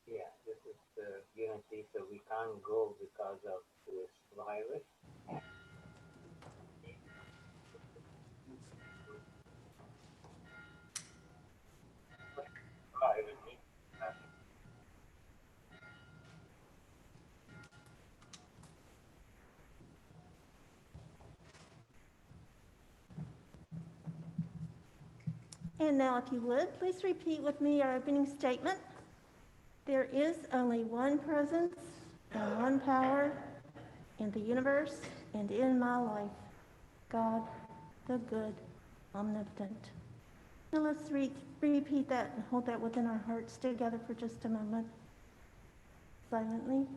Yeah, this is the unity, so we can't go because of this virus. Right. And now, if you would, please repeat with me our opening statement. There is only one presence and one power in the universe and in my life, God, the good, omnipotent. Now let's repeat that and hold that within our hearts together for just a moment, silently.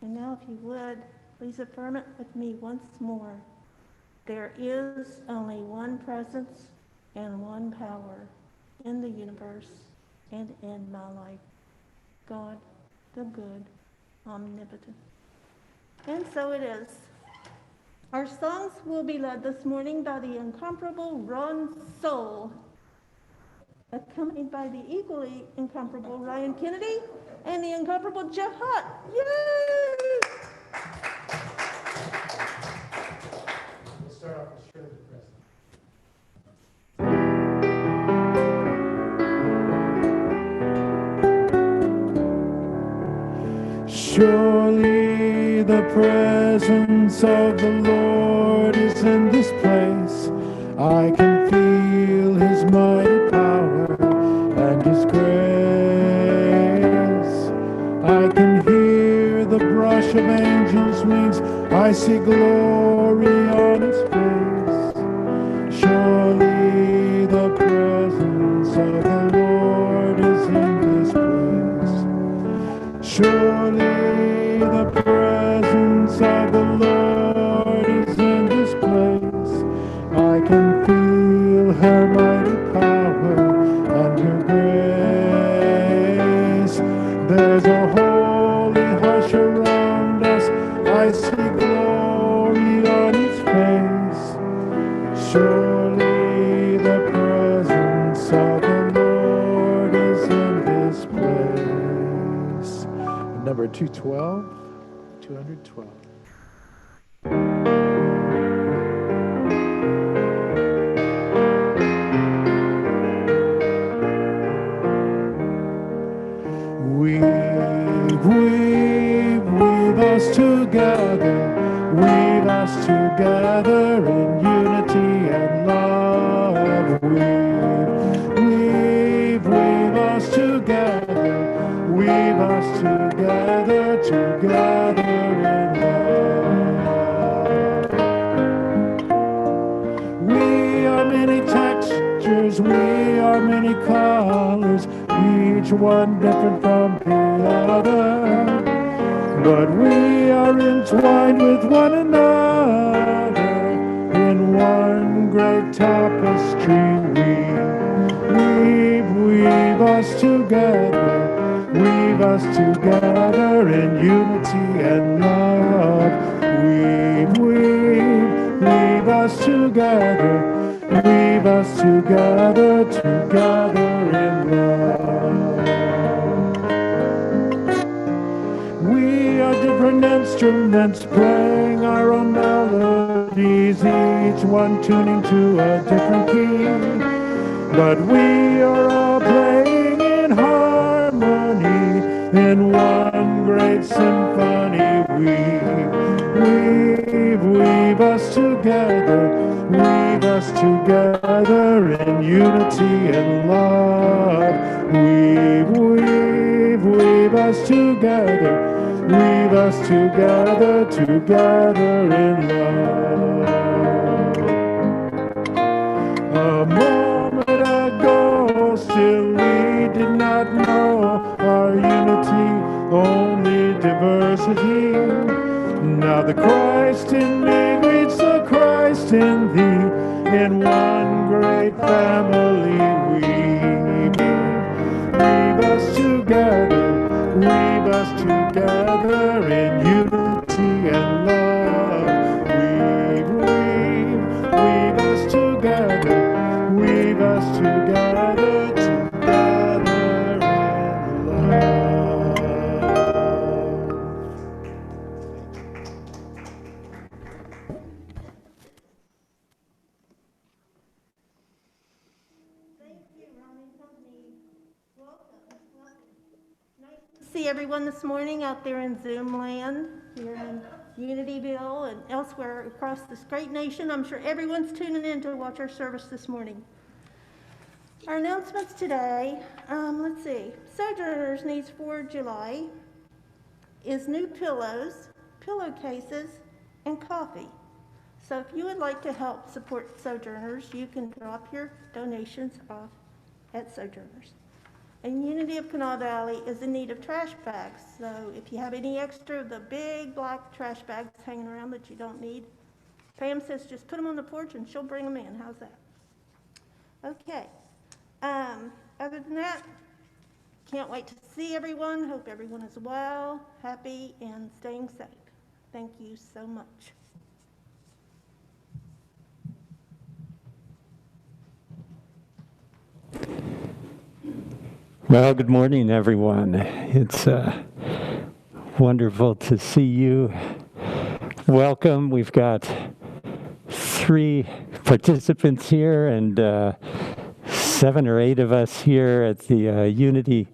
And now, if you would, please affirm it with me once more. There is only one presence and one power in the universe and in my life, God, the good, omnipotent. And so it is. Our songs will be led this morning by the incomparable Ron Soul, accompanied by the equally incomparable Ryan Kennedy and the incomparable Jeff Hutt. Yay! We'll start off with Shirley Preston. Surely the presence of the Lord is in this place. I can feel his mighty power and his grace. I can hear the brush of angels' wings. I see glory on his face. Surely the presence of the Lord is in this place. Surely the presence of the Lord is in this place. I can feel her mighty power and her grace. There's a holy hush around us. I see glory on his face. Surely the presence of the Lord is in this place. Number 212, 212. Weave us together, weave us together in unity and love. Weave us together, weave us together, together in love. We are many textures, we are many colors, each one different from the other. But we are entwined with one another in one great tapestry. Weave us together in unity and love. Weave us together, together in love. We are different instruments playing our own melodies, each one tuning to a different key. But we are all playing in harmony in one great symphony. Weave us together in unity and love. Weave us together, together in love. A moment ago, still we did not know our unity, only diversity. Now the Christ in me greets the Christ in thee, in one great family. Weave us together in unity and love. see everyone this morning out there in Zoom land, here in Unityville and elsewhere across this great nation. I'm sure everyone's tuning in to watch our service this morning. Our announcements today, let's see. Sojourners needs for July is new pillows, pillowcases, and coffee. So if you would like to help support Sojourners, you can drop your donations off at Sojourners. And Unity of Kanawha Valley is in need of trash bags. So if you have any extra of the big black trash bags hanging around that you don't need, Pam says just put them on the porch and she'll bring them in. How's that? Okay. Other than that, can't wait to see everyone. Hope everyone is well, happy, and staying safe. Thank you so much. Well, good morning, everyone. It's wonderful to see you. Welcome. We've got 3 participants here and 7 or 8 of us here at the Unity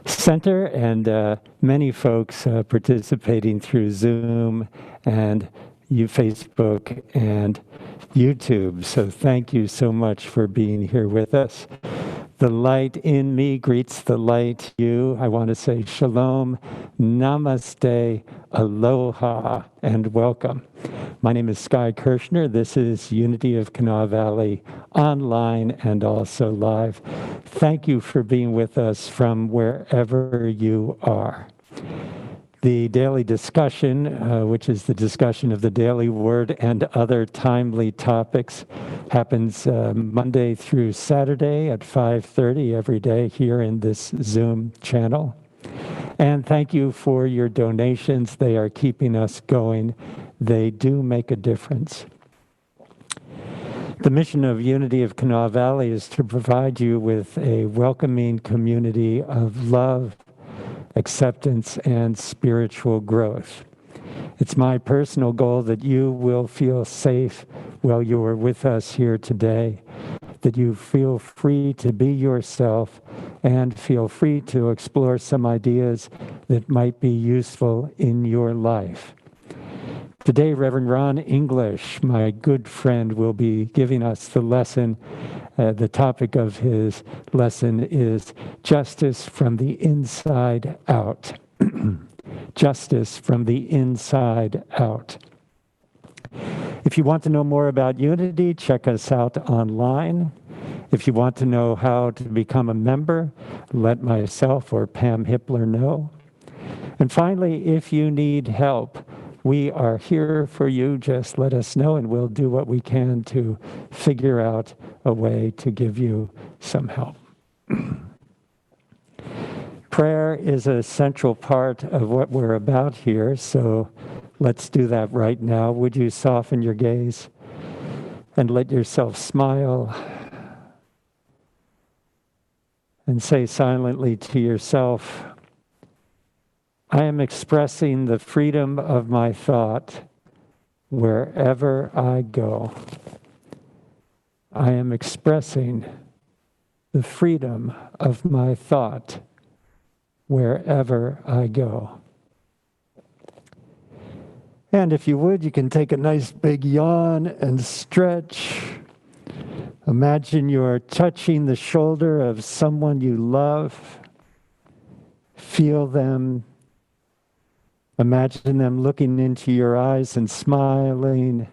Center, and many folks participating through Zoom and Facebook and YouTube. So thank you so much for being here with us. The light in me greets the light you. I want to say shalom, namaste, aloha, and welcome. My name is Sky Kirshner. This is Unity of Kanawha Valley online and also live. Thank you for being with us from wherever you are. The daily discussion, which is the discussion of the daily word and other timely topics, happens Monday through Saturday at 5:30 every day here in this Zoom channel. And thank you for your donations. They are keeping us going. They do make a difference. The mission of Unity of Kanawha Valley is to provide you with a welcoming community of love, acceptance, and spiritual growth. It's my personal goal that you will feel safe while you are with us here today, that you feel free to be yourself and feel free to explore some ideas that might be useful in your life. Today, Reverend Ron English, my good friend, will be giving us the lesson. The topic of his lesson is Justice from the Inside Out. Justice from the inside out. If you want to know more about Unity, check us out online. If you want to know how to become a member, let myself or Pam Hippler know. And finally, if you need help, we are here for you. Just let us know and we'll do what we can to figure out a way to give you some help. Prayer is a central part of what we're about here, so let's do that right now. Would you soften your gaze and let yourself smile and say silently to yourself, I am expressing the freedom of my thought wherever I go. I am expressing the freedom of my thought wherever I go. And if you would, you can take a nice big yawn and stretch. Imagine you're touching the shoulder of someone you love. Feel them. Imagine them looking into your eyes and smiling.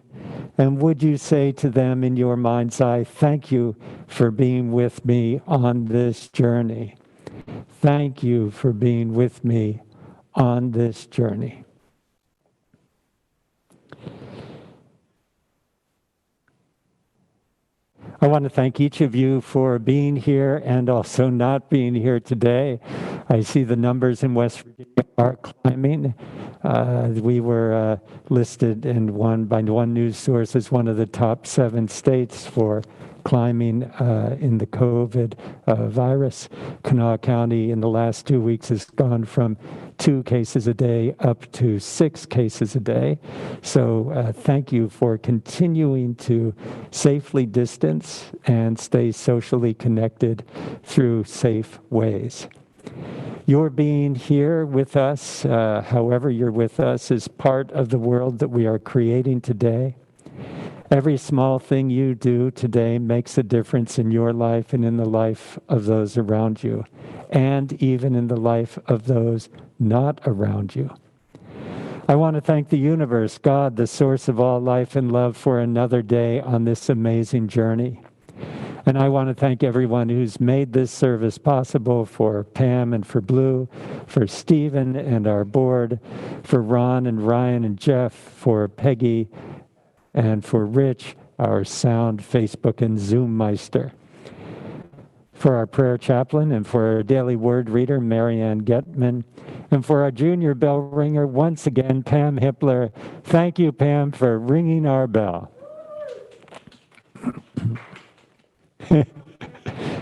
And would you say to them in your mind's eye, thank you for being with me on this journey. Thank you for being with me on this journey. I want to thank each of you for being here and also not being here today. I see the numbers in West Virginia are climbing. We were listed by one news source as one of the top 7 states for climbing in the COVID virus. Kanawha County in the last 2 weeks has gone from 2 cases a day up to 6 cases a day. So thank you for continuing to safely distance and stay socially connected through safe ways. Your being here with us, however you're with us, is part of the world that we are creating today. Every small thing you do today makes a difference in your life and in the life of those around you, and even in the life of those not around you. I want to thank the universe, God, the source of all life and love, for another day on this amazing journey. And I want to thank everyone who's made this service possible, for Pam and for Blue, for Stephen and our board, for Ron and Ryan and Jeff, for Peggy, and for Rich, our sound, Facebook, and Zoom meister. For our prayer chaplain, and for our daily word reader, Marianne Getman, and for our junior bell ringer, once again, Pam Hippler. Thank you, Pam, for ringing our bell.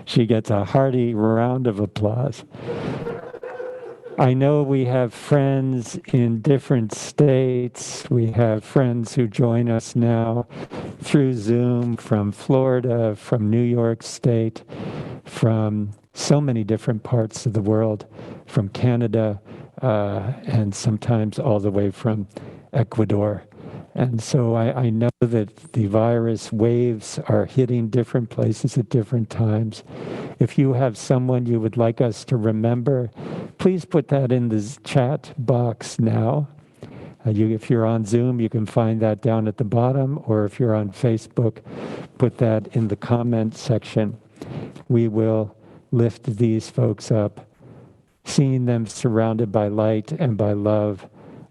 She gets a hearty round of applause. I know we have friends in different states. We have friends who join us now through Zoom from Florida, from New York State, from so many different parts of the world, from Canada, and sometimes all the way from Ecuador. And so I know that the virus waves are hitting different places at different times. If you have someone you would like us to remember, please put that in the chat box now. If you're on Zoom, you can find that down at the bottom, or if you're on Facebook, put that in the comment section. We will lift these folks up, seeing them surrounded by light and by love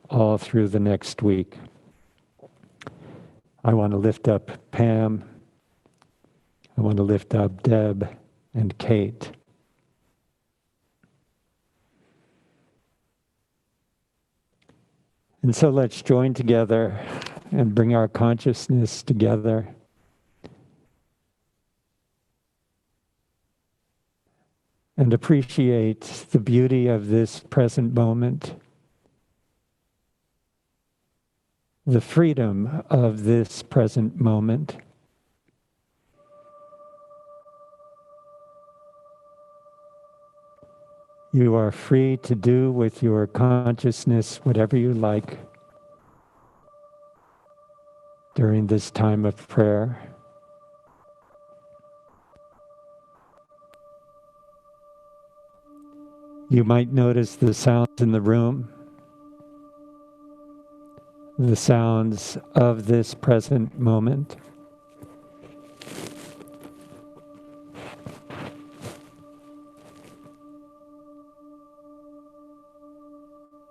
all through the next week. I want to lift up Pam. I want to lift up Deb and Kate. And so let's join together and bring our consciousness together. And appreciate the beauty of this present moment, the freedom of this present moment. You are free to do with your consciousness whatever you like during this time of prayer. You might notice the sounds in the room, the sounds of this present moment.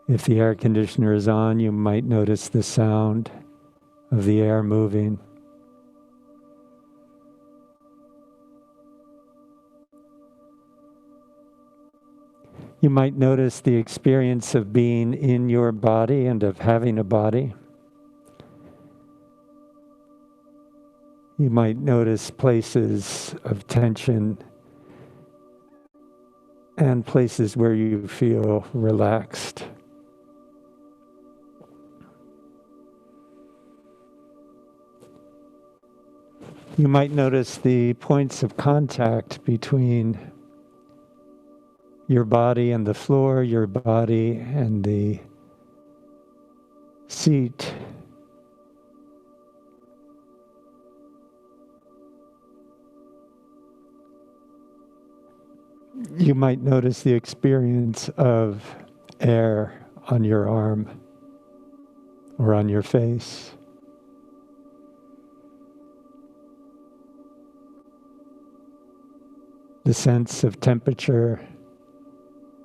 If the air conditioner is on, you might notice the sound of the air moving. You might notice the experience of being in your body and of having a body. You might notice places of tension and places where you feel relaxed. You might notice the points of contact between your body and the floor, your body and the seat. You might notice the experience of air on your arm or on your face. The sense of temperature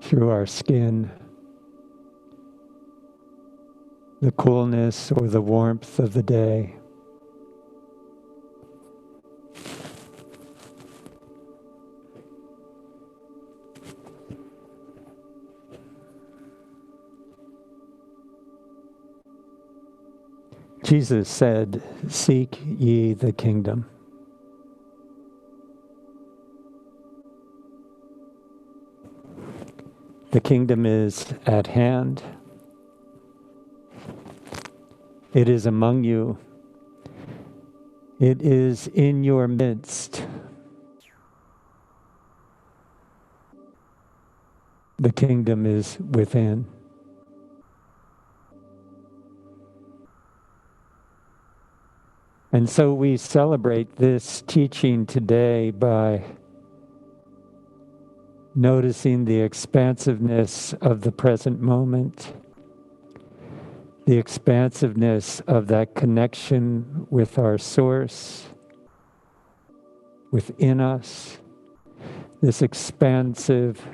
through our skin, the coolness or the warmth of the day. Jesus said, "Seek ye the kingdom." The kingdom is at hand. It is among you. It is in your midst. the kingdom is within. And so we celebrate this teaching today by noticing the expansiveness of the present moment, the expansiveness of that connection with our source, within us, this expansive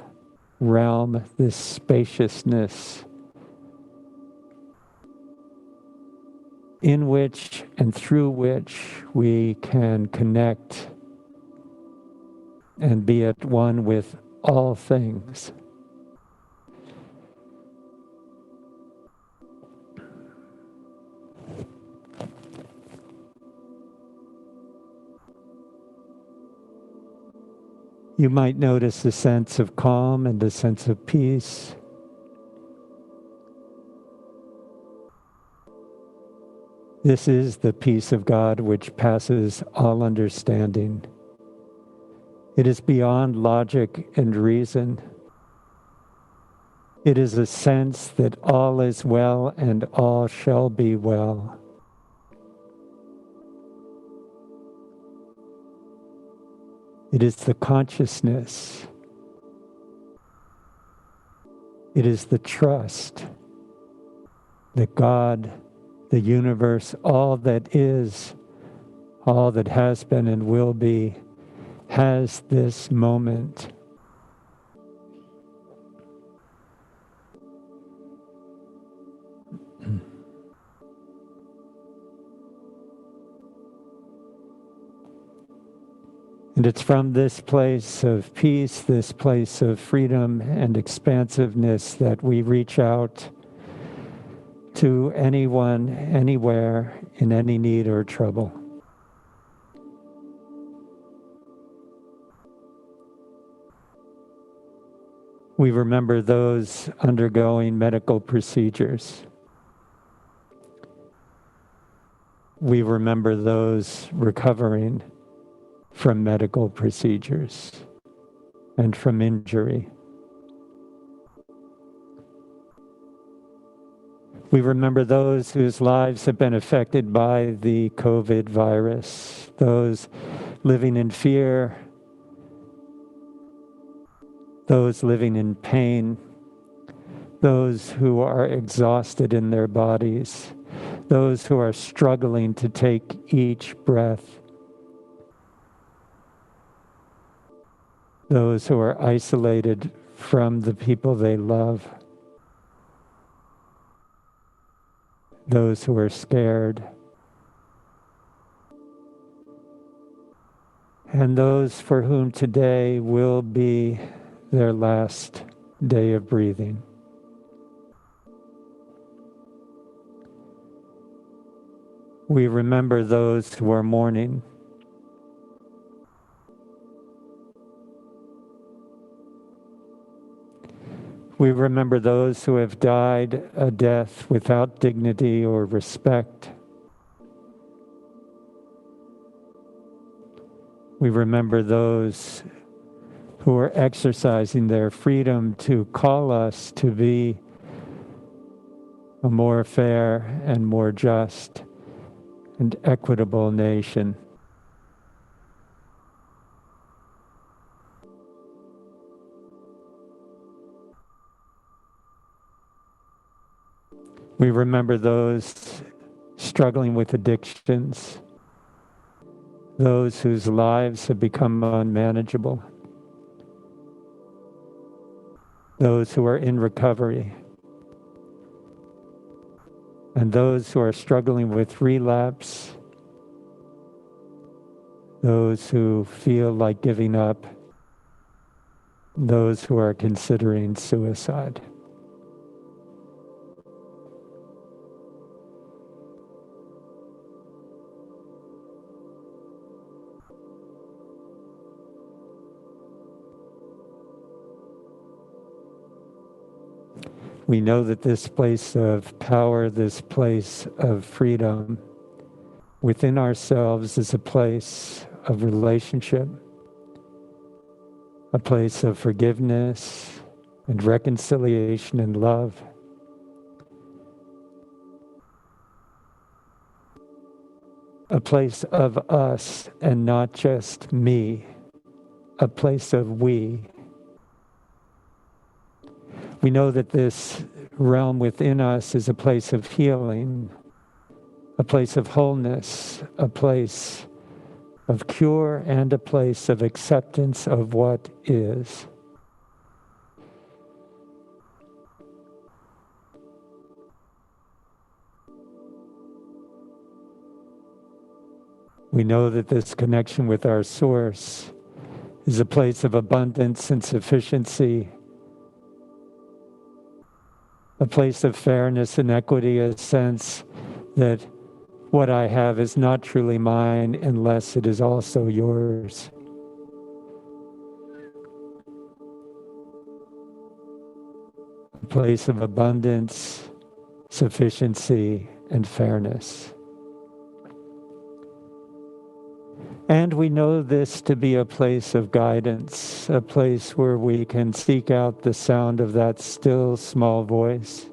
realm, this spaciousness in which and through which we can connect and be at one with all things. You might notice a sense of calm and a sense of peace. This is the peace of God which passes all understanding. It is beyond logic and reason. It is a sense that all is well and all shall be well. It is the consciousness. It is the trust that God, the universe, all that is, all that has been and will be, has this moment. And it's from this place of peace, this place of freedom and expansiveness that we reach out to anyone, anywhere, in any need or trouble. We remember those undergoing medical procedures. We remember those recovering from medical procedures and from injury. We remember those whose lives have been affected by the COVID virus, those living in fear, those living in pain, those who are exhausted in their bodies, those who are struggling to take each breath, those who are isolated from the people they love, those who are scared, and those for whom today will be their last day of breathing. We remember those who are mourning. We remember those who have died a death without dignity or respect. We remember those who are exercising their freedom to call us to be a more fair and more just and equitable nation. We remember those struggling with addictions, those whose lives have become unmanageable, those who are in recovery, and those who are struggling with relapse, those who feel like giving up, those who are considering suicide. We know that this place of power, this place of freedom within ourselves is a place of relationship, a place of forgiveness, and reconciliation and love. A place of us and not just me. A place of we. We know that this realm within us is a place of healing, a place of wholeness, a place of cure, and a place of acceptance of what is. We know that this connection with our source is a place of abundance and sufficiency, a place of fairness and equity, a sense that what I have is not truly mine unless it is also yours. A place of abundance, sufficiency, and fairness. And we know this to be a place of guidance, a place where we can seek out the sound of that still small voice,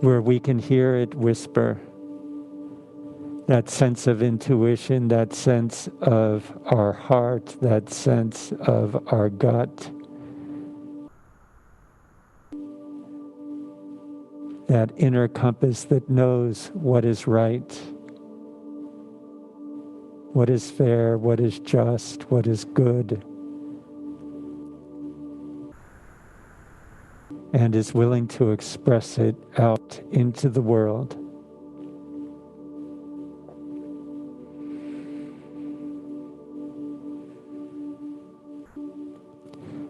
where we can hear it whisper, that sense of intuition, that sense of our heart, that sense of our gut, that inner compass that knows what is right, what is fair, what is just, what is good, and is willing to express it out into the world.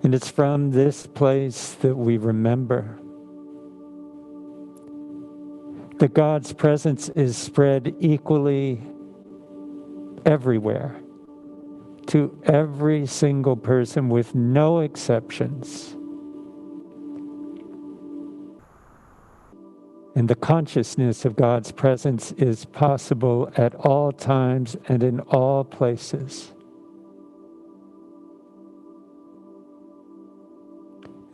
And it's from this place that we remember that God's presence is spread equally everywhere, to every single person with no exceptions. And the consciousness of God's presence is possible at all times and in all places.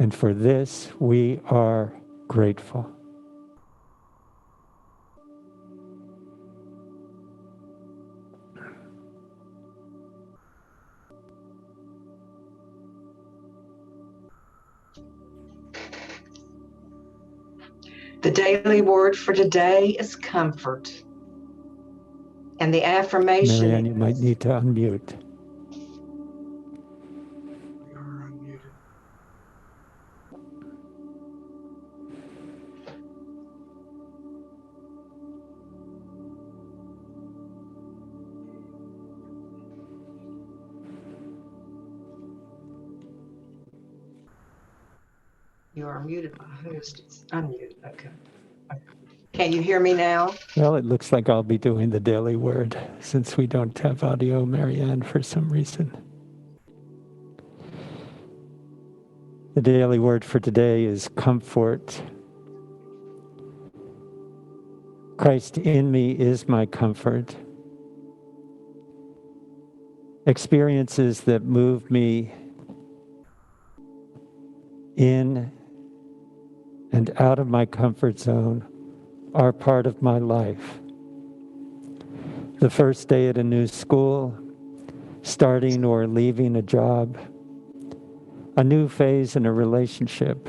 And for this, we are grateful. The daily word for today is comfort. And the affirmation Marianne, you might need to unmute. We are unmuted. You are muted, my host. It's unmuted. Okay. Can you hear me now? Well, it looks like I'll be doing the daily word since we don't have audio, Marianne, for some reason. The daily word for today is comfort. Christ in me is my comfort. Experiences that move me in and out of my comfort zone are part of my life. The first day at a new school, starting or leaving a job, a new phase in a relationship,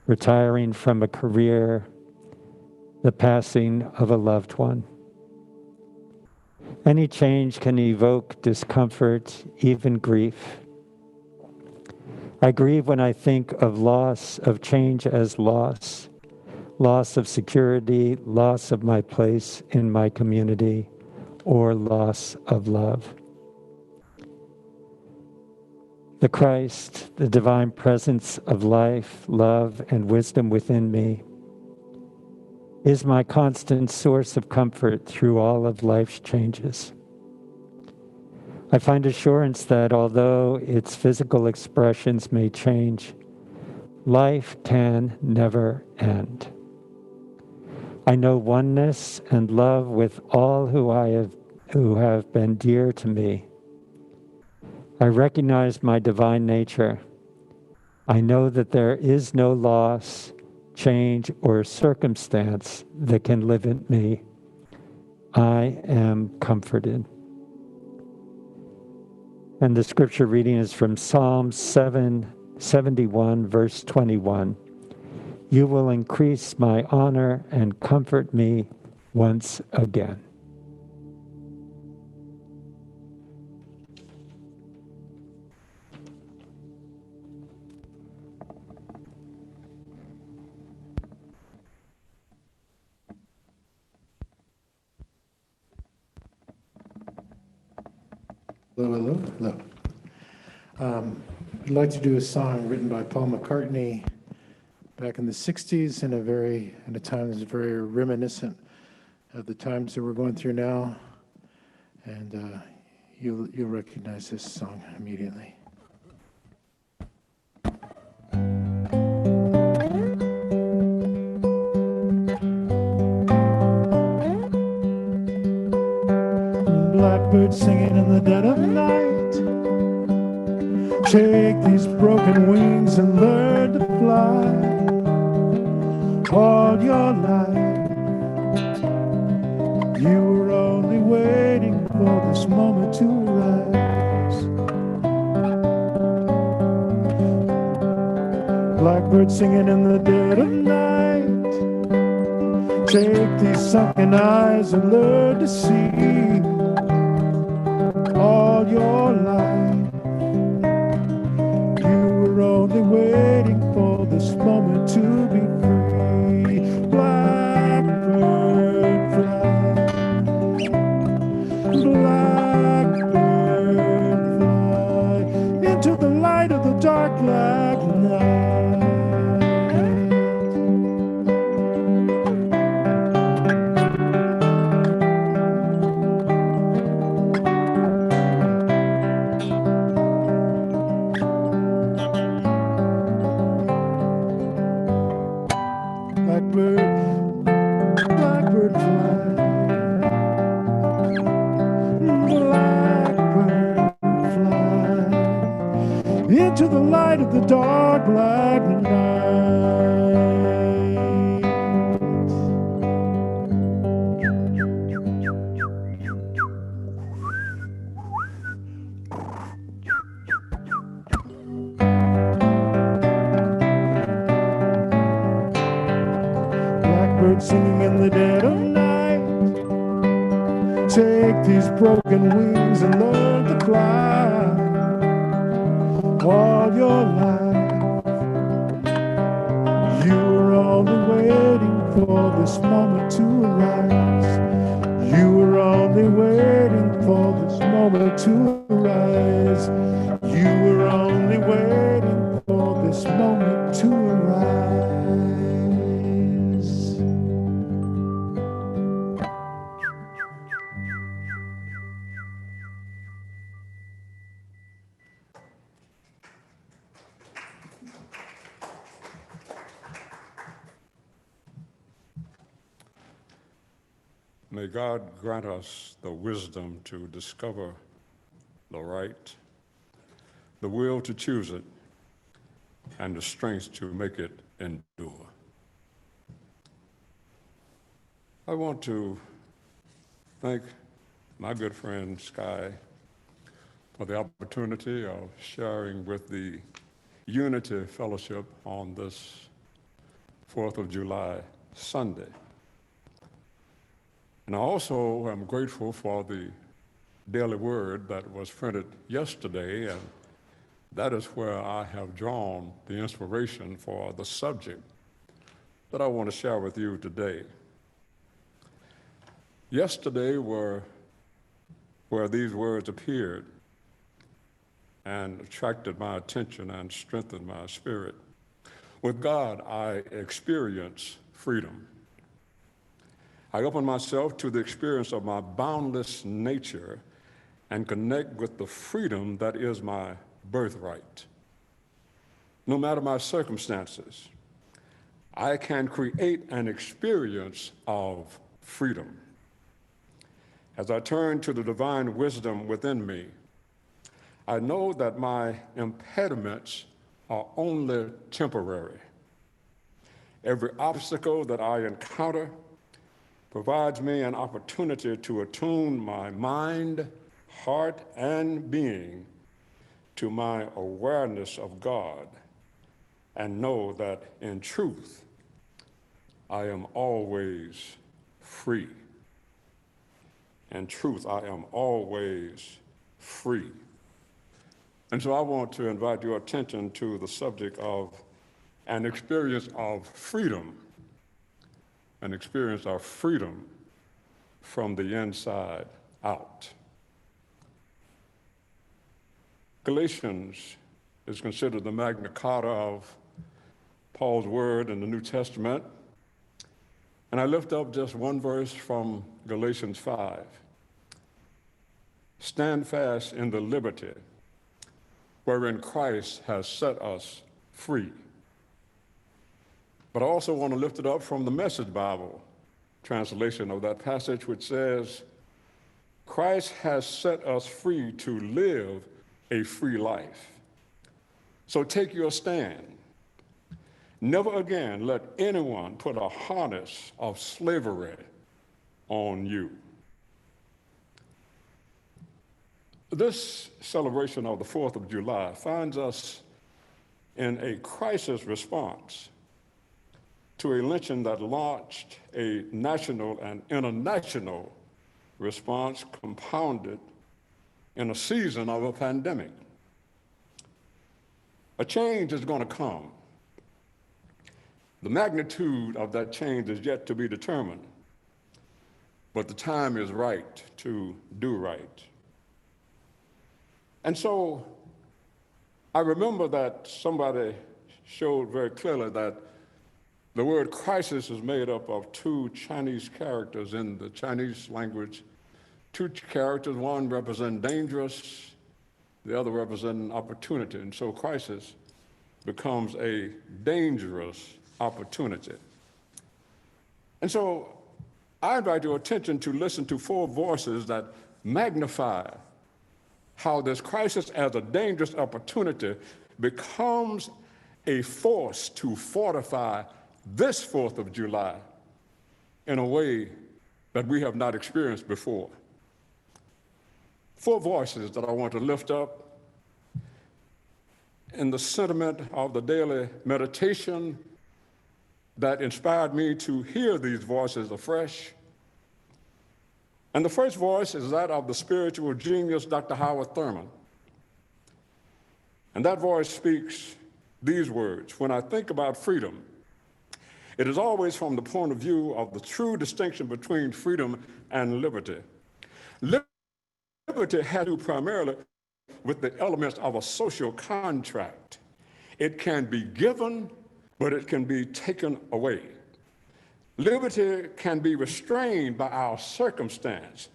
retiring from a career, the passing of a loved one. Any change can evoke discomfort, even grief. I grieve when I think of loss, of change as loss of security, loss of my place in my community, or loss of love. The Christ, the divine presence of life, love, and wisdom within me, is my constant source of comfort through all of life's changes. I find assurance that although its physical expressions may change, life can never end. I know oneness and love with all who have been dear to me. I recognize my divine nature. I know that there is no loss, change, or circumstance that can limit me. I am comforted. And the scripture reading is from Psalm 71, verse 21. You will increase my honor and comfort me once again. Hello, hello, hello. I'd like to do a song written by Paul McCartney back in the 60s in a time that's very reminiscent of the times that we're going through now. And you'll recognize this song immediately. Blackbird singing in the dead of night. Take these broken wings and learn to fly. All your life, you were only waiting for this moment to arise. Blackbird singing in the dead of night. Take these sunken eyes and learn to see. All your life, you were only waiting for this moment to be free. Blackbird fly, blackbird fly into the light of the dark black night. Blackbird fly, blackbird fly into the light of the dark black night. Blackbird singing in the dead of night. Take these broken wings and learn to fly. All your life, you were only waiting for this moment to arise. You were only waiting for this moment to arise. You were only waiting for this moment to arise. May God grant us the wisdom to discover the right, the will to choose it, and the strength to make it endure. I want to thank my good friend Sky for the opportunity of sharing with the Unity Fellowship on this 4th of July Sunday. And I also am grateful for the Daily Word that was printed yesterday, and that is where I have drawn the inspiration for the subject that I want to share with you today. Yesterday were where these words appeared and attracted my attention and strengthened my spirit. With God, I experience freedom. I open myself to the experience of my boundless nature and connect with the freedom that is my birthright. No matter my circumstances, I can create an experience of freedom. As I turn to the divine wisdom within me, I know that my impediments are only temporary. Every obstacle that I encounter provides me an opportunity to attune my mind, heart, and being to my awareness of God and know that in truth, I am always free. In truth, I am always free. And so I want to invite your attention to the subject of an experience of freedom, an experience of freedom from the inside out. Galatians is considered the Magna Carta of Paul's word in the New Testament. And I lift up just one verse from Galatians 5. Stand fast in the liberty wherein Christ has set us free. But I also want to lift it up from the Message Bible translation of that passage, which says, Christ has set us free to live a free life. So take your stand. Never again let anyone put a harness of slavery on you. This celebration of the 4th of July finds us in a crisis response to a lynching that launched a national and international response compounded in a season of a pandemic. A change is going to come. The magnitude of that change is yet to be determined, but the time is right to do right. And so I remember that somebody showed very clearly that the word crisis is made up of two Chinese characters in the Chinese language. Two characters, one representing dangerous, the other representing opportunity. And so crisis becomes a dangerous opportunity. And so I invite your attention to listen to 4 voices that magnify how this crisis as a dangerous opportunity becomes a force to fortify this 4th of July in a way that we have not experienced before. 4 voices that I want to lift up in the sentiment of the daily meditation that inspired me to hear these voices afresh. And the first voice is that of the spiritual genius, Dr. Howard Thurman. And that voice speaks these words: when I think about freedom, it is always from the point of view of the true distinction between freedom and liberty. Liberty has to do primarily with the elements of a social contract. It can be given, but it can be taken away. Liberty can be restrained by our circumstance,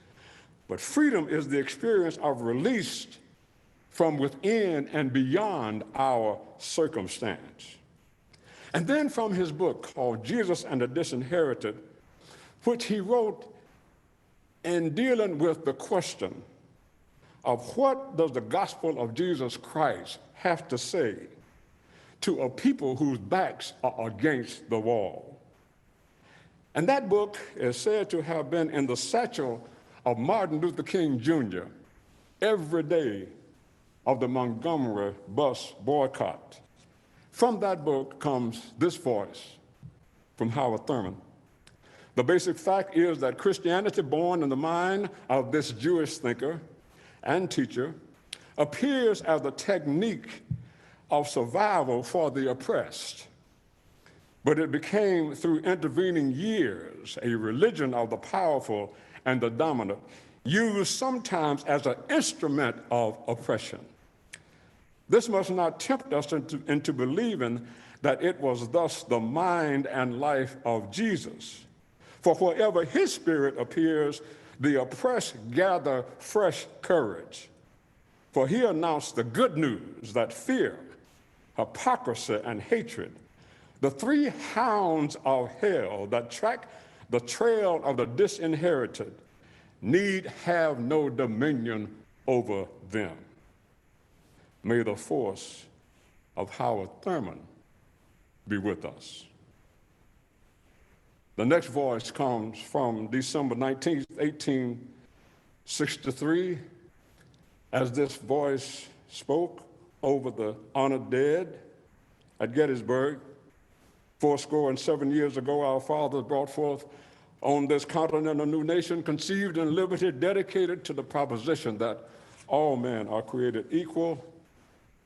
but freedom is the experience of release from within and beyond our circumstance. And then from his book called Jesus and the Disinherited, which he wrote in dealing with the question of what does the gospel of Jesus Christ have to say to a people whose backs are against the wall. And that book is said to have been in the satchel of Martin Luther King Jr. every day of the Montgomery bus boycott. From that book comes this voice from Howard Thurman. The basic fact is that Christianity, born in the mind of this Jewish thinker and teacher, appears as a technique of survival for the oppressed. But it became, through intervening years, a religion of the powerful and the dominant, used sometimes as an instrument of oppression. This must not tempt us into believing that it was thus the mind and life of Jesus. For wherever his spirit appears, the oppressed gather fresh courage. For he announced the good news that fear, hypocrisy, and hatred, the 3 hounds of hell that track the trail of the disinherited, need have no dominion over them. May the force of Howard Thurman be with us. The next voice comes from December 19th, 1863, as this voice spoke over the honored dead at Gettysburg. 77 years ago, our fathers brought forth on this continent a new nation conceived in liberty, dedicated to the proposition that all men are created equal.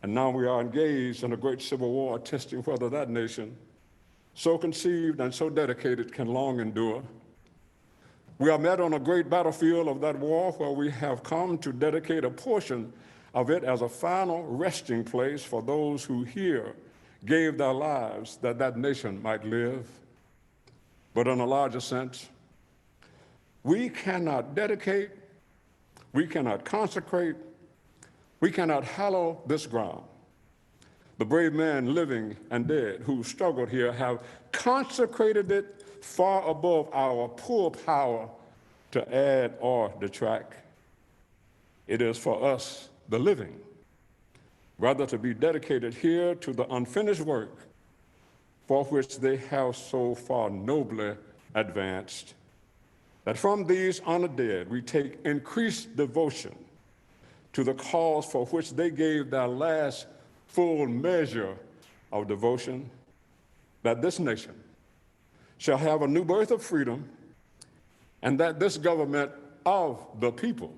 And now we are engaged in a great civil war, testing whether that nation, so conceived and so dedicated, can long endure. We are met on a great battlefield of that war, where we have come to dedicate a portion of it as a final resting place for those who here gave their lives that that nation might live. But in a larger sense, we cannot dedicate, we cannot consecrate, we cannot hallow this ground. The brave men, living and dead, who struggled here have consecrated it far above our poor power to add or detract. It is for us, the living, rather to be dedicated here to the unfinished work for which they have so far nobly advanced, that from these honored dead we take increased devotion to the cause for which they gave their last full measure of devotion, that this nation shall have a new birth of freedom, and that this government of the people,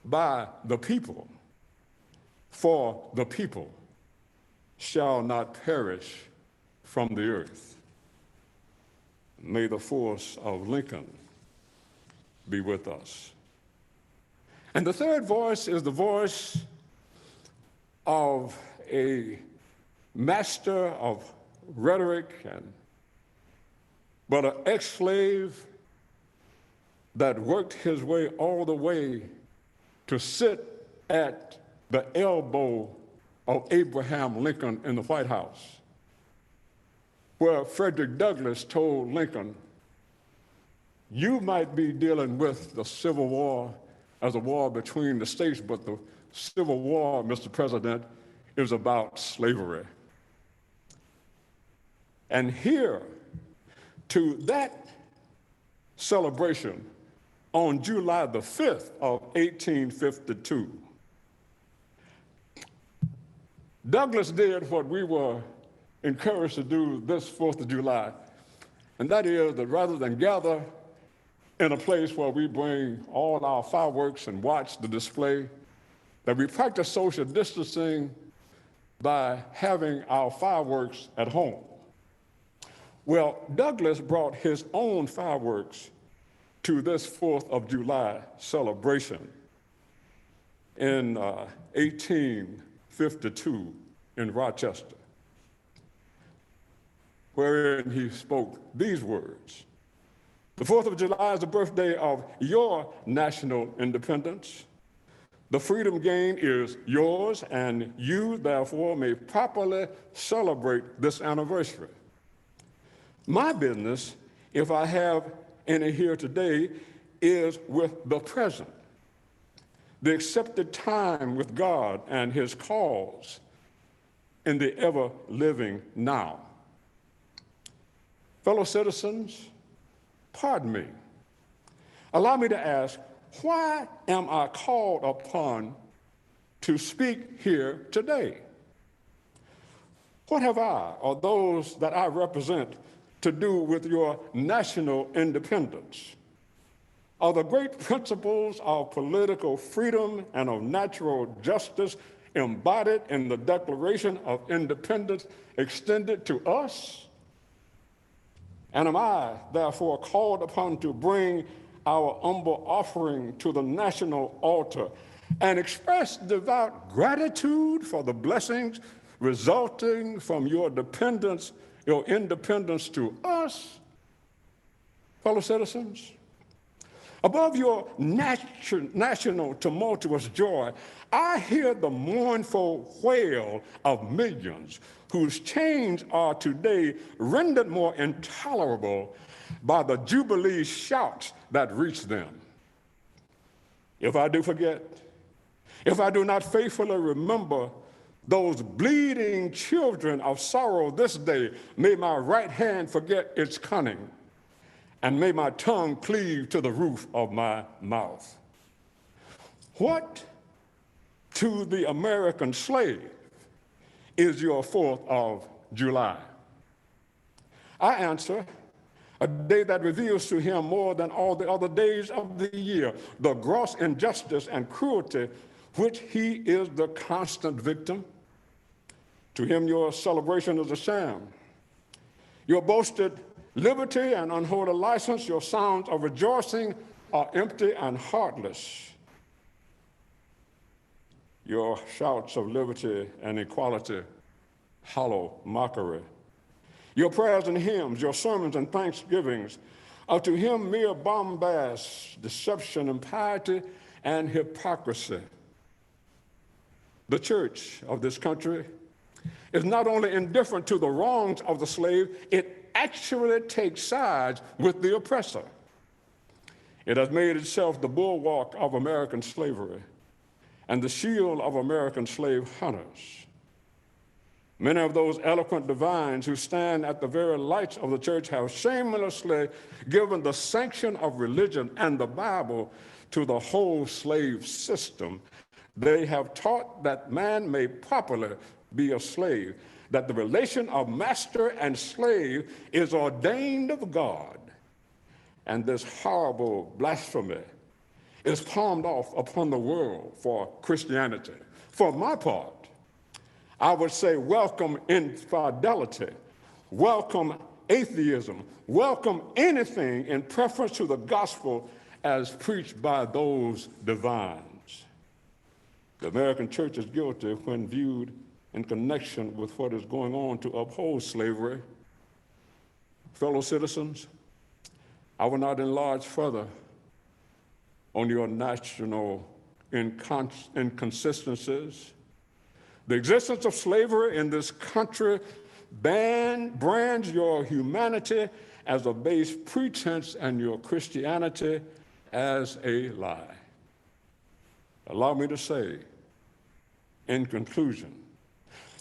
by the people, for the people, shall not perish from the earth. May the force of Lincoln be with us. And the third voice is the voice of a master of rhetoric, but an ex-slave that worked his way all the way to sit at the elbow of Abraham Lincoln in the White House, where Frederick Douglass told Lincoln, "You might be dealing with the Civil War as a war between the states, but the Civil War, Mr. President, is about slavery." And here, to that celebration on July the 5th of 1852, Douglass did what we were encouraged to do this 4th of July, and that is that rather than gather in a place where we bring all our fireworks and watch the display, that we practice social distancing by having our fireworks at home. Well, Douglass brought his own fireworks to this 4th of July celebration in 1852 in Rochester, wherein he spoke these words: "The 4th of July is the birthday of your national independence. The freedom gained is yours, and you, therefore, may properly celebrate this anniversary. My business, if I have any here today, is with the present, the accepted time with God and his cause in the ever-living now. Fellow citizens, pardon me. Allow me to ask, why am I called upon to speak here today? What have I, or those that I represent, to do with your national independence? Are the great principles of political freedom and of natural justice embodied in the Declaration of Independence extended to us? And am I, therefore, called upon to bring our humble offering to the national altar and express devout gratitude for the blessings resulting from your independence to us? Fellow citizens, above your national tumultuous joy, I hear the mournful wail of millions whose chains are today rendered more intolerable by the Jubilee shouts that reach them. If I do forget, if I do not faithfully remember those bleeding children of sorrow this day, may my right hand forget its cunning, and may my tongue cleave to the roof of my mouth. What to the American slave is your 4th of July? I answer, a day that reveals to him more than all the other days of the year the gross injustice and cruelty which he is the constant victim. To him your celebration is a sham. Your boasted liberty and unholy license, your sounds of rejoicing are empty and heartless. Your shouts of liberty and equality, hollow mockery. Your prayers and hymns, your sermons and thanksgivings are to him mere bombast, deception, impiety, and hypocrisy. The church of this country is not only indifferent to the wrongs of the slave, it actually takes sides with the oppressor. It has made itself the bulwark of American slavery and the shield of American slave hunters. Many of those eloquent divines who stand at the very lights of the church have shamelessly given the sanction of religion and the Bible to the whole slave system. They have taught that man may properly be a slave, that the relation of master and slave is ordained of God. And this horrible blasphemy is palmed off upon the world for Christianity. For my part, I would say welcome infidelity, welcome atheism, welcome anything in preference to the gospel as preached by those divines. The American church is guilty when viewed in connection with what is going on to uphold slavery. Fellow citizens, I will not enlarge further on your national inconsistencies. The existence of slavery in this country brands your humanity as a base pretense and your Christianity as a lie. Allow me to say, in conclusion,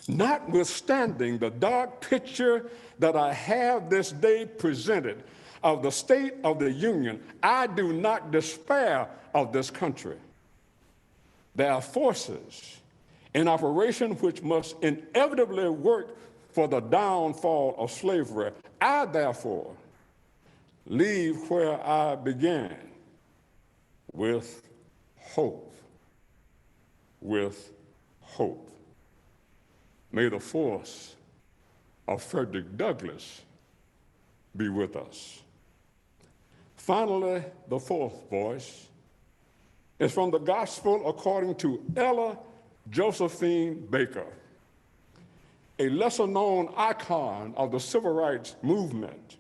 notwithstanding the dark picture that I have this day presented of the state of the Union, I do not despair of this country. There are forces in operation which must inevitably work for the downfall of slavery. I, therefore, leave where I began, with hope. With hope. May the force of Frederick Douglass be with us. Finally, the 4th voice is from the Gospel according to Ella Josephine Baker, a lesser-known icon of the civil rights movement,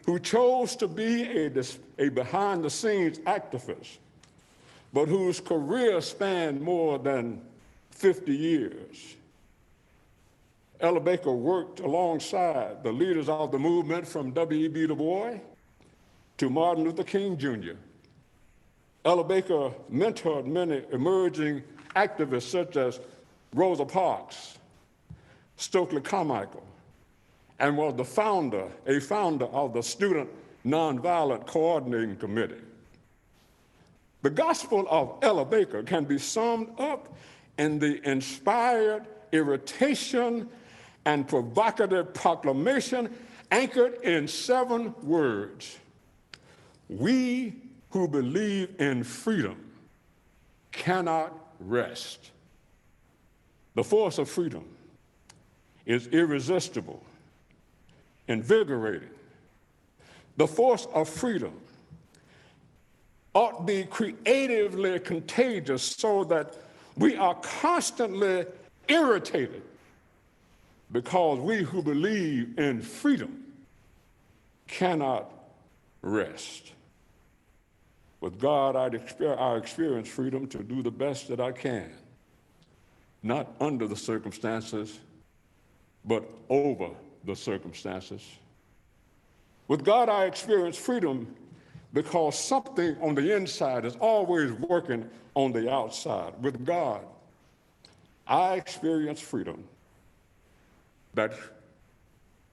who chose to be a behind-the-scenes activist, but whose career spanned more than 50 years. Ella Baker worked alongside the leaders of the movement from W.E.B. Du Bois to Martin Luther King Jr. Ella Baker mentored many emerging activists such as Rosa Parks, Stokely Carmichael, and was a founder of the Student Nonviolent Coordinating Committee. The gospel of Ella Baker can be summed up in the inspired irritation and provocative proclamation anchored in 7 words. We who believe in freedom cannot rest. The force of freedom is irresistible, invigorating. The force of freedom ought to be creatively contagious so that we are constantly irritated because we who believe in freedom cannot rest. With God, I experience freedom to do the best that I can, not under the circumstances, but over the circumstances. With God, I experience freedom because something on the inside is always working on the outside. With God, I experience freedom that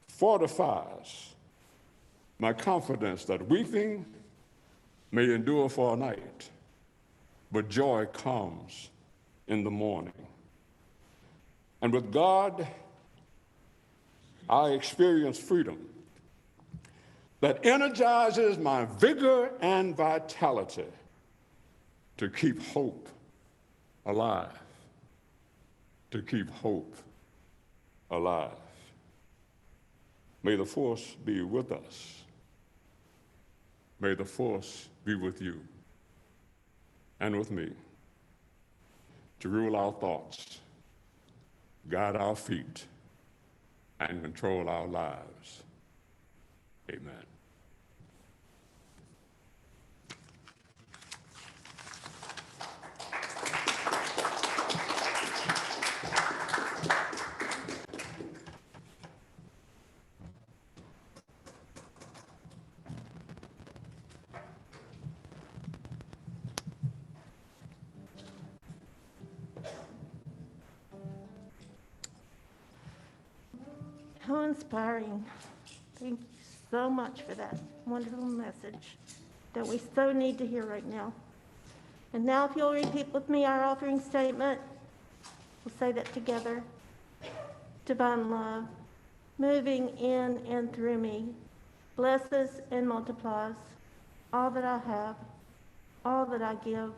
fortifies my confidence that weeping may endure for a night, but joy comes in the morning. And with God, I experience freedom that energizes my vigor and vitality to keep hope alive, to keep hope alive. May the force be with us. May the force be with you and with me to rule our thoughts, guide our feet, and control our lives. Amen. How inspiring. Thank you so much for that wonderful message that we so need to hear right now. And now if you'll repeat with me our offering statement, we'll say that together. Divine love, moving in and through me, blesses and multiplies all that I have, all that I give,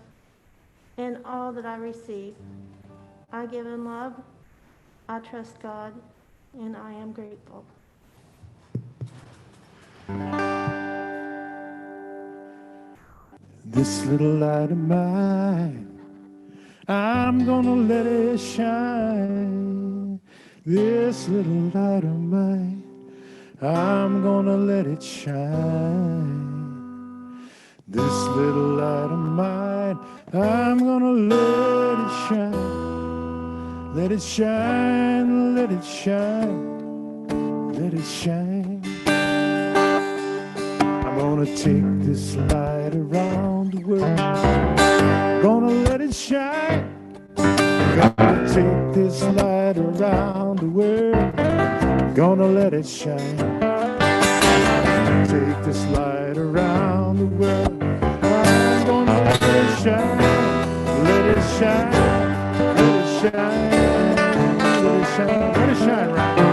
and all that I receive. I give in love, I trust God, and I am grateful. This little light of mine, I'm gonna let it shine. This little light of mine, I'm gonna let it shine. This little light of mine, I'm gonna let it shine. Let it shine, let it shine, let it shine. I'm gonna take this light around the world. Gonna let it shine. Gonna take this light around the world. Gonna let it shine. Take this light around the world. I'm gonna let it shine. Let it shine. Let it shine. Let it shine. Let it shine right now.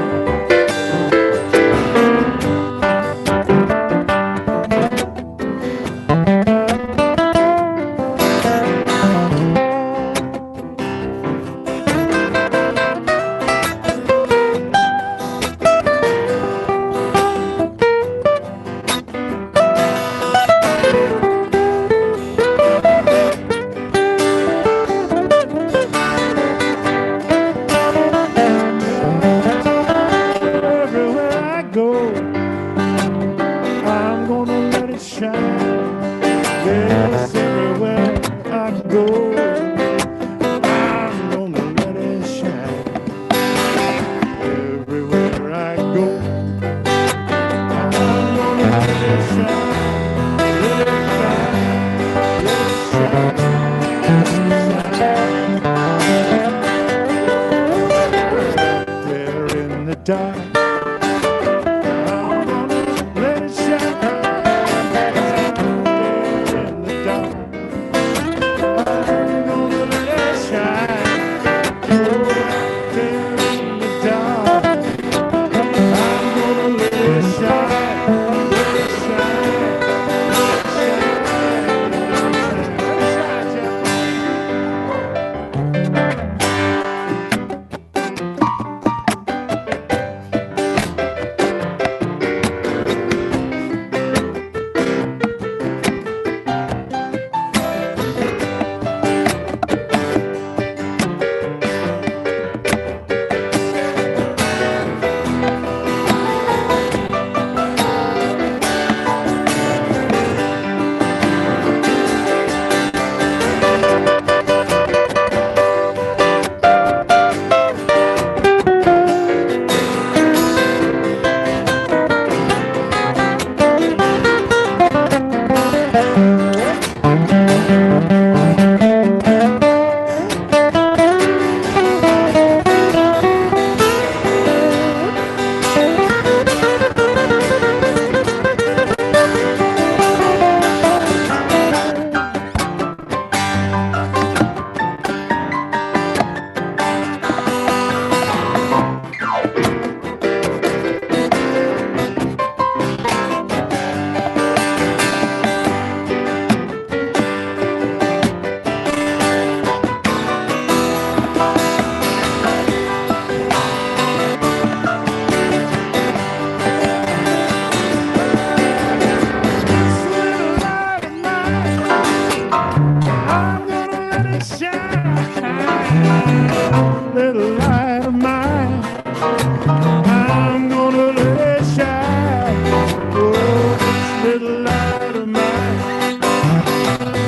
I'm gonna let it shine. Oh, this little light of mine.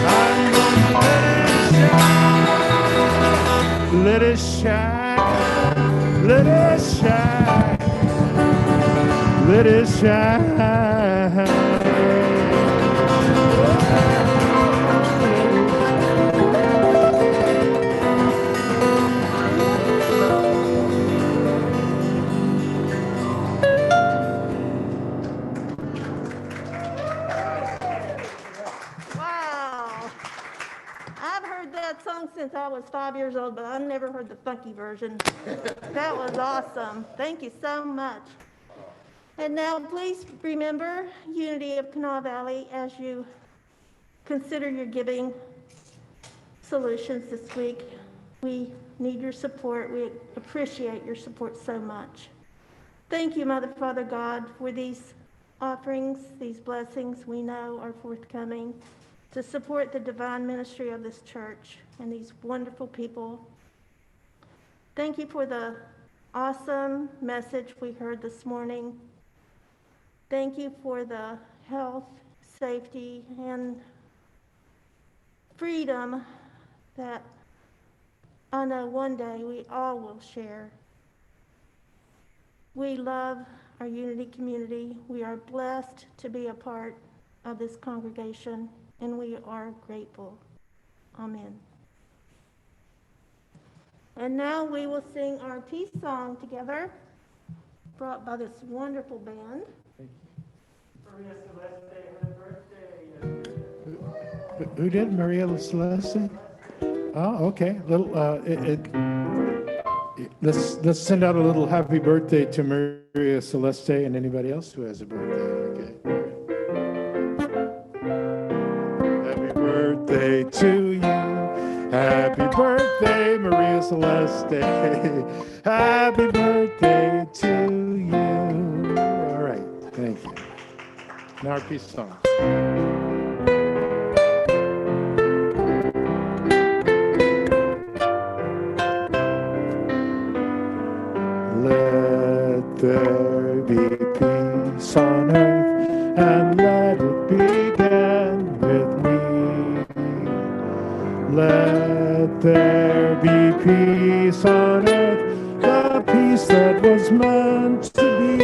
I'm gonna let it shine. Let it shine. Let it shine. Wow. I've heard that song since I was 5 years old, but I've never heard the funky version. That was awesome. Thank you so much. And now please remember Unity of Kanawha Valley as you consider your giving solutions this week. We need your support. We appreciate your support so much. Thank you, Mother, Father, God, for these offerings, these blessings we know are forthcoming to support the divine ministry of this church and these wonderful people. Thank you for the awesome message we heard this morning. Thank you for the health, safety, and freedom that I know one day we all will share. We love our Unity community. We are blessed to be a part of this congregation, and we are grateful. Amen. And now we will sing our peace song together, brought by this wonderful band. Who did? Maria Celeste? Oh, okay. Let's send out a little happy birthday to Maria Celeste and anybody else who has a birthday. Okay. Happy birthday to you. Happy birthday, Maria Celeste. Happy birthday to you. All right. Thank you. Now our peace song. Let there be peace on earth, and let it begin with me. Let there be peace on earth, the peace that was meant to be.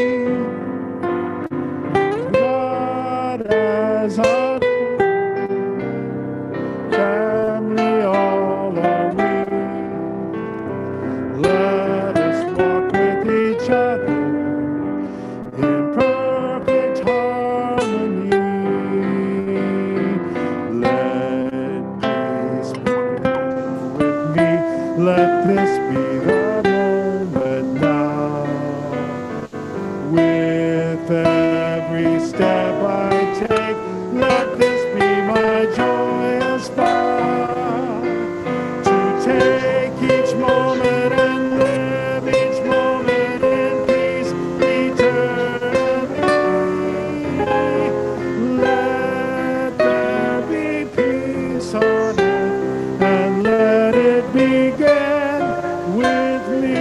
God as our family, all are we. Let us walk with each other in perfect harmony. Let peace be with me. Let this be the moment now. With every step I take, let this be my joyous vow. To take each moment and live each moment in peace eternally. Let there be peace on earth, and let it begin with me.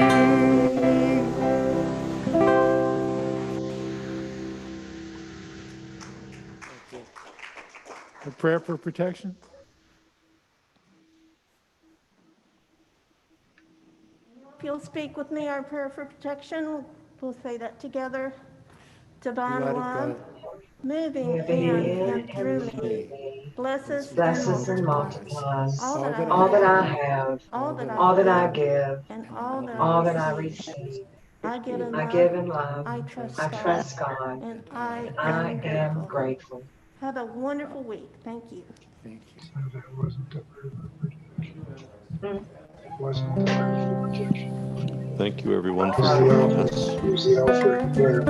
A prayer for protection? If you'll speak with me, our prayer for protection, we'll say that together. Divine love, moving in and through me, blesses and multiplies all that I have, all that I give, and all that I receive. I give in love, I trust God, and I am grateful. Have a wonderful week. Thank you. Thank you. That wasn't the prayer for protection. Thank you, everyone, for joining us. Use the Alfred prayer.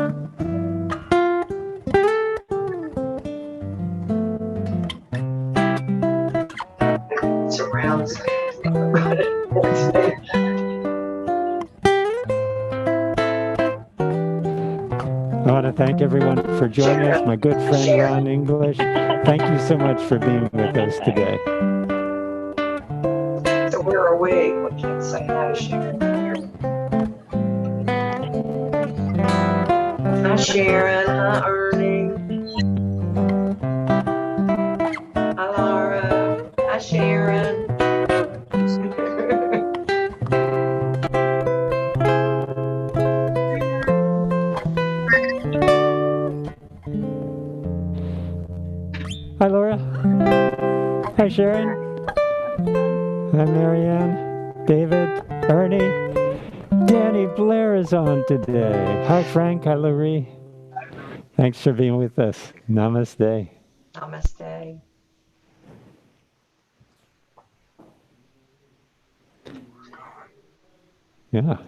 Surround sound. I want to thank everyone for joining us. My good friend Ron English, thank you so much for being with us today. So we're awake. We can't say hi to Sharon. Sharon. Hi, Ernie. Hi, Laura. Hi, Sharon. Hi, Laura. Hi, Sharon. Hi, Marianne. David. Ernie. Danny Blair is on today. Hi, Frank. Hi, Laurie. Thanks for being with us. Namaste. Namaste. Yeah.